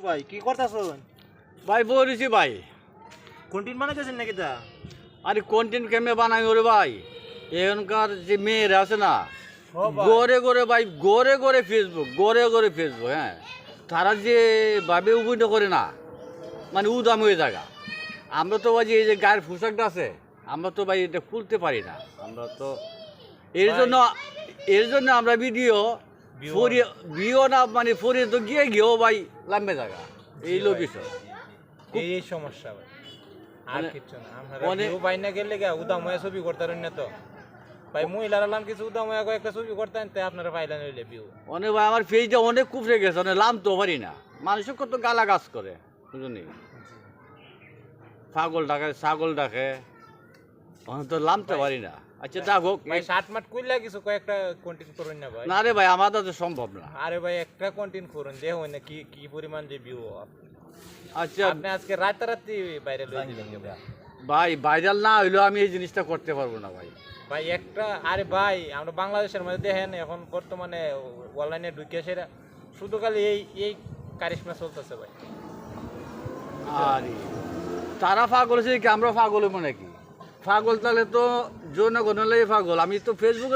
ভাই কি করতেছো? ভাই বলেছি ভাই, কন্টেন্ট বানাইতেছেন নাকি তা? আরে কন্টেন্ট কেমনে বানাই ওরে ভাই? এখনকার যে মেয়েরা আছে না, ও ভাই। গড়ে গড়ে ভাই, গড়ে গড়ে ফেসবুক, গড়ে গড়ে ফেসবুক, হ্যাঁ, তারা যে ভাবে অভিনয় করে না, মানে উদাম হয়ে থাকা। আমরা তো ভাই এই যে গায়ের পোশাকটা আছে, আমরা তো ভাই এটা খুলতে পারি না। আমরা তো এর জন্য আমরা ভিডিও ভিও না, মানে ফরিয়ে তো গিয়েও ভাই লাম্বে থাকা, এই লোক বিষয়। এই সমস্যা ভাই, আর মানে- কিছু না। আমরা মানে- ভিউ পাই না গেলে গা উদাম হয়ে ছবি করতে পারেন না তো ভাই। মহিলারা লাম কিছু উদাম হয়ে একটা ছবি করতেন, তাই আপনারা পাইলেন হইলে ভিউ। অনেক ভাই আমার ফেজটা অনেক কুফরে গেছে, অনেক লাম তো পারি না। মানুষের কত গালা গাছ করে বুঝলি, ছাগল ডাকে, ছাগল ডাকে, অনেক তো লামতে পারি না। আচ্ছা তা হোক, ভাই শার্ট মাট কইলা কিছু কয়েকটা কন্টেন্ট করুন না ভাই। না রে ভাই, আমাদের তো সম্ভব না। আরে ভাই একটা কন্টেন্ট করুন, দেখো না কি কি পরিমাণ যে ভিউ। আচ্ছা আপনি আজকে রাতারাতি বাইরে লই দিলেন ভাই। ভাই, ভাইরাল না হইলেও আমি এই জিনিসটা করতে পারবো না ভাই। ভাই একটা, আরে ভাই আমরা বাংলাদেশের মধ্যে দেখেন এখন বর্তমানে অনলাইনে ঢুকে সেরা শুধু খালি এই কারিশমা চলতেছে ভাই। আরে তারা পাগল হয়েছে কি আমরা পাগল হবো নাকি? পাগল তাহলে তো জনগণ লাই পাগল, আমি তো ফেসবুক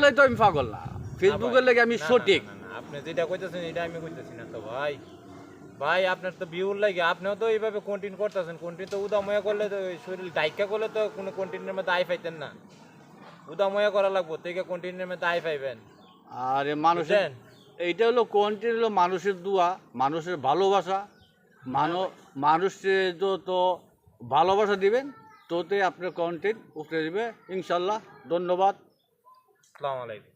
লাই তো আমি পাগল না, ফেসবুকের লেগে আমি না, না, সঠিক। না, না, না, আপনি যেটা কইতেছেন এটা আমি কইতেছি না তো ভাই। ভাই আপনার তো ভিউর লাগে আপনিও তো এইভাবে কন্টেন্ট করতেছেন। কন্টেন্ট তো উদাময়া করলে তো ওই শরীর ডাইকা করলে তো কোনো কন্টেন্টের মধ্যে আই পাইতেন না। উদাময়া করা লাগবো থেকে কন্টেন্টের মধ্যে আই পাইবেন। আরে মানুষের বুঝছেন? এইটা হলো কন্টেন্ট, হলো মানুষের দোয়া, মানুষের ভালোবাসা। মানুষকে যত ভালোবাসা দিবেন তোতে আপনার কন্টেন্ট উপরে দিবে ইনশাল্লাহ। ধন্যবাদ। আসসালামু আলাইকুম।